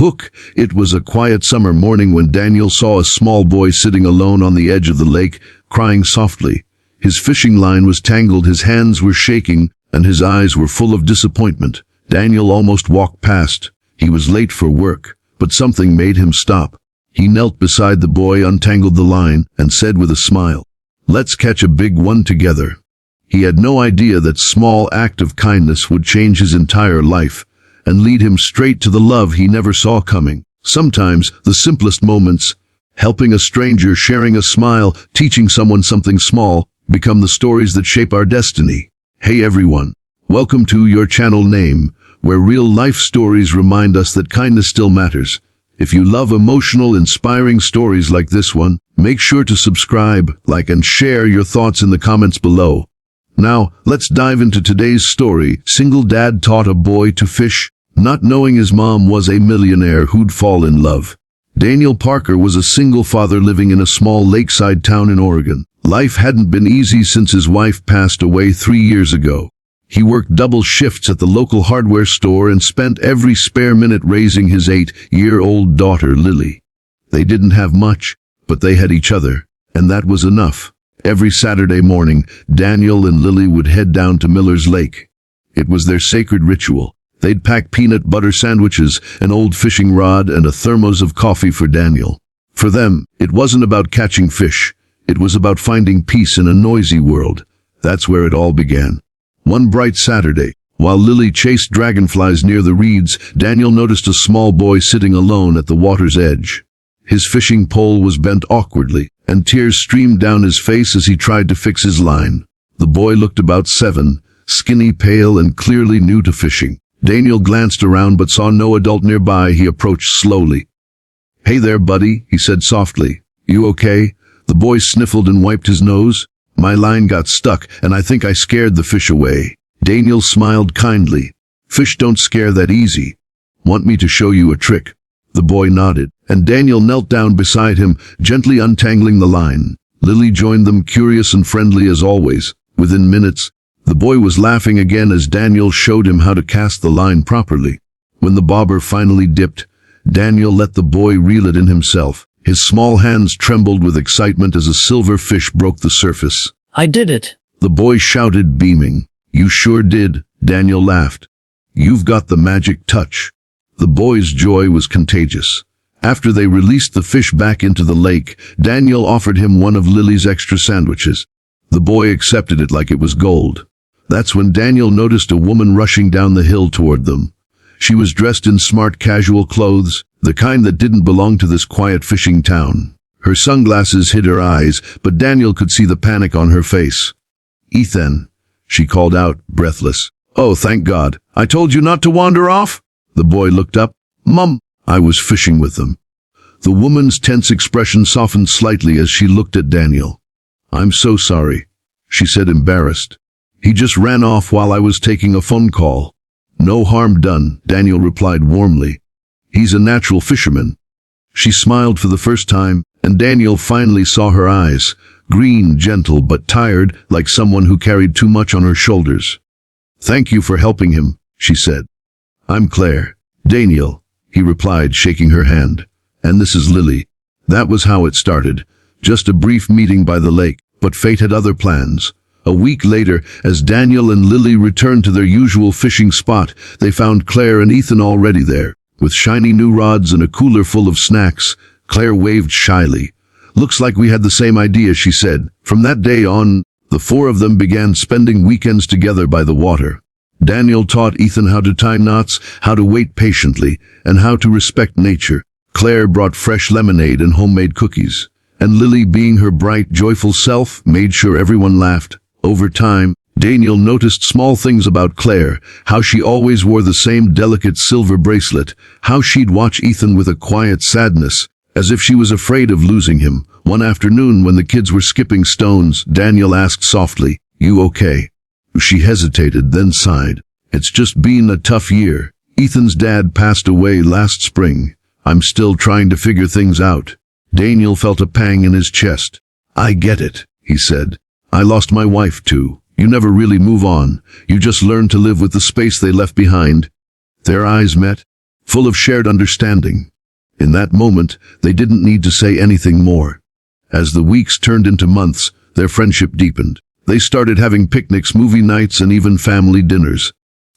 Hook. It was a quiet summer morning when Daniel saw a small boy sitting alone on the edge of the lake, crying softly. His fishing line was tangled, his hands were shaking, and his eyes were full of disappointment. Daniel almost walked past. He was late for work, but something made him stop. He knelt beside the boy, untangled the line, and said with a smile, "Let's catch a big one together." He had no idea that small act of kindness would change his entire life and lead him straight to the love he never saw coming. Sometimes the simplest moments, helping a stranger, sharing a smile, teaching someone something small, become the stories that shape our destiny. Hey everyone, welcome to your channel Name, where real life stories remind us that kindness still matters. If you love emotional, inspiring stories like this one, make sure to subscribe, like and share your thoughts in the comments below. Now, let's dive into today's story. Single dad taught a boy to fish, not knowing his mom was a millionaire who'd fall in love. Daniel Parker was a single father living in a small lakeside town in Oregon. Life hadn't been easy since his wife passed away 3 years ago. He worked double shifts at the local hardware store and spent every spare minute raising his 8-year-old daughter, Lily. They didn't have much, but they had each other, and that was enough. Every Saturday morning, Daniel and Lily would head down to Miller's Lake. It was their sacred ritual. They'd pack peanut butter sandwiches, an old fishing rod, and a thermos of coffee for Daniel. For them, it wasn't about catching fish. It was about finding peace in a noisy world. That's where it all began. One bright Saturday, while Lily chased dragonflies near the reeds, Daniel noticed a small boy sitting alone at the water's edge. His fishing pole was bent awkwardly, and tears streamed down his face as he tried to fix his line. The boy looked about 7, skinny, pale, and clearly new to fishing. Daniel glanced around but saw no adult nearby. He approached slowly. "Hey there, buddy," he said softly. "You okay?" The boy sniffled and wiped his nose. "My line got stuck, and I think I scared the fish away." Daniel smiled kindly. "Fish don't scare that easy. Want me to show you a trick?" The boy nodded, and Daniel knelt down beside him, gently untangling the line. Lily joined them, curious and friendly as always. Within minutes, the boy was laughing again as Daniel showed him how to cast the line properly. When the bobber finally dipped, Daniel let the boy reel it in himself. His small hands trembled with excitement as a silver fish broke the surface. "I did it!" the boy shouted, beaming. "You sure did," Daniel laughed. "You've got the magic touch." The boy's joy was contagious. After they released the fish back into the lake, Daniel offered him one of Lily's extra sandwiches. The boy accepted it like it was gold. That's when Daniel noticed a woman rushing down the hill toward them. She was dressed in smart casual clothes, the kind that didn't belong to this quiet fishing town. Her sunglasses hid her eyes, but Daniel could see the panic on her face. "Ethan," she called out, breathless. "Oh, thank God. I told you not to wander off." The boy looked up. "Mum, I was fishing with them." The woman's tense expression softened slightly as she looked at Daniel. "I'm so sorry," she said, embarrassed. "He just ran off while I was taking a phone call." "No harm done," Daniel replied warmly. "He's a natural fisherman." She smiled for the first time, and Daniel finally saw her eyes, green, gentle, but tired, like someone who carried too much on her shoulders. "Thank you for helping him," she said. "I'm Claire." "Daniel," he replied, shaking her hand. "And this is Lily." That was how it started. Just a brief meeting by the lake, but fate had other plans. A week later, as Daniel and Lily returned to their usual fishing spot, they found Claire and Ethan already there. With shiny new rods and a cooler full of snacks, Claire waved shyly. "Looks like we had the same idea," she said. From that day on, the four of them began spending weekends together by the water. Daniel taught Ethan how to tie knots, how to wait patiently, and how to respect nature. Claire brought fresh lemonade and homemade cookies. And Lily, being her bright, joyful self, made sure everyone laughed. Over time, Daniel noticed small things about Claire, how she always wore the same delicate silver bracelet, how she'd watch Ethan with a quiet sadness, as if she was afraid of losing him. One afternoon, when the kids were skipping stones, Daniel asked softly, "You okay?" She hesitated, then sighed. "It's just been a tough year. Ethan's dad passed away last spring. I'm still trying to figure things out." Daniel felt a pang in his chest. "I get it," he said. "I lost my wife too. You never really move on. You just learn to live with the space they left behind." Their eyes met, full of shared understanding. In that moment, they didn't need to say anything more. As the weeks turned into months, their friendship deepened. They started having picnics, movie nights, and even family dinners.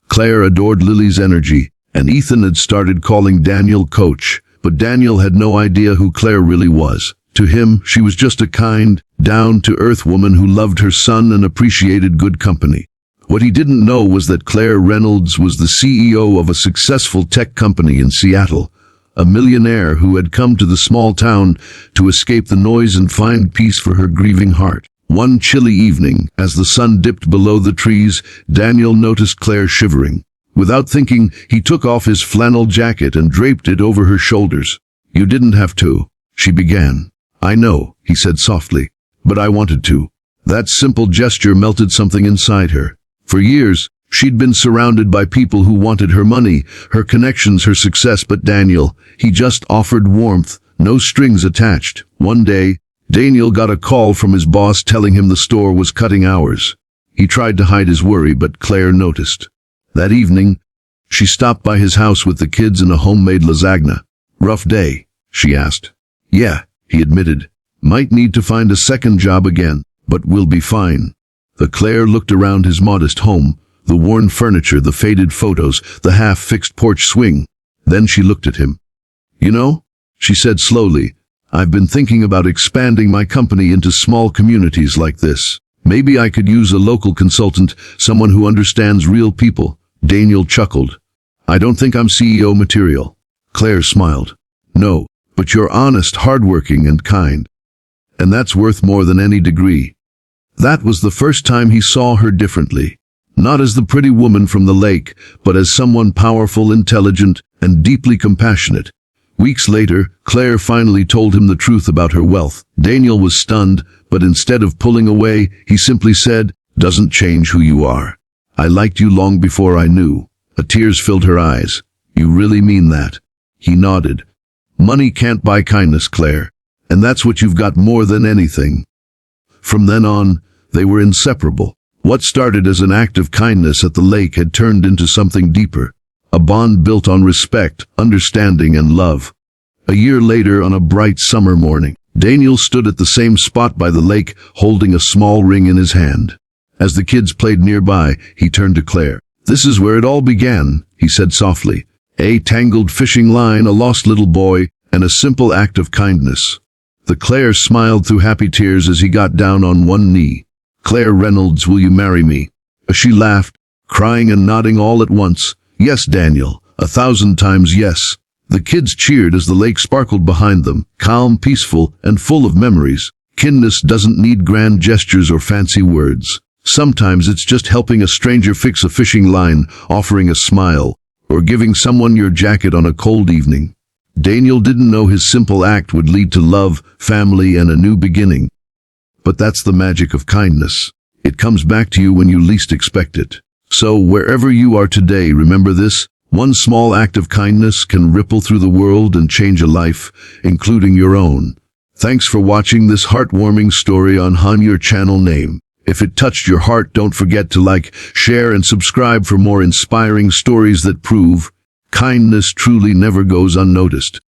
Claire adored Lily's energy, and Ethan had started calling Daniel Coach, but Daniel had no idea who Claire really was. To him, she was just a kind, down-to-earth woman who loved her son and appreciated good company. What he didn't know was that Claire Reynolds was the CEO of a successful tech company in Seattle, a millionaire who had come to the small town to escape the noise and find peace for her grieving heart. One chilly evening, as the sun dipped below the trees, Daniel noticed Claire shivering. Without thinking, he took off his flannel jacket and draped it over her shoulders. "You didn't have to," she began. "I know," he said softly, "but I wanted to." That simple gesture melted something inside her. For years, she'd been surrounded by people who wanted her money, her connections, her success, but Daniel, he just offered warmth, no strings attached. One day, Daniel got a call from his boss telling him the store was cutting hours. He tried to hide his worry, but Claire noticed. That evening, she stopped by his house with the kids and a homemade lasagna. "Rough day?" she asked. "Yeah," he admitted. "Might need to find a second job again, but we'll be fine." Claire looked around his modest home, the worn furniture, the faded photos, the half-fixed porch swing. Then she looked at him. "You know," she said slowly, "I've been thinking about expanding my company into small communities like this. Maybe I could use a local consultant, someone who understands real people." Daniel chuckled. "I don't think I'm CEO material." Claire smiled. "No, but you're honest, hardworking, and kind. And that's worth more than any degree." That was the first time he saw her differently. Not as the pretty woman from the lake, but as someone powerful, intelligent, and deeply compassionate. Weeks later, Claire finally told him the truth about her wealth. Daniel was stunned, but instead of pulling away, he simply said, "Doesn't change who you are. I liked you long before I knew." Tears filled her eyes. "You really mean that?" He nodded. "Money can't buy kindness, Claire. And that's what you've got more than anything." From then on, they were inseparable. What started as an act of kindness at the lake had turned into something deeper. A bond built on respect, understanding, and love. A year later, on a bright summer morning, Daniel stood at the same spot by the lake, holding a small ring in his hand. As the kids played nearby, he turned to Claire. "This is where it all began," he said softly. "A tangled fishing line, a lost little boy, and a simple act of kindness." Claire smiled through happy tears as he got down on one knee. "Claire Reynolds, will you marry me?" She laughed, crying and nodding all at once. "Yes, Daniel, 1,000 times yes." The kids cheered as the lake sparkled behind them, calm, peaceful, and full of memories. Kindness doesn't need grand gestures or fancy words. Sometimes it's just helping a stranger fix a fishing line, offering a smile, or giving someone your jacket on a cold evening. Daniel didn't know his simple act would lead to love, family, and a new beginning. But that's the magic of kindness. It comes back to you when you least expect it. So, wherever you are today, remember this: one small act of kindness can ripple through the world and change a life, including your own. Thanks for watching this heartwarming story on your channel name. If it touched your heart, don't forget to like, share, and subscribe for more inspiring stories that prove kindness truly never goes unnoticed.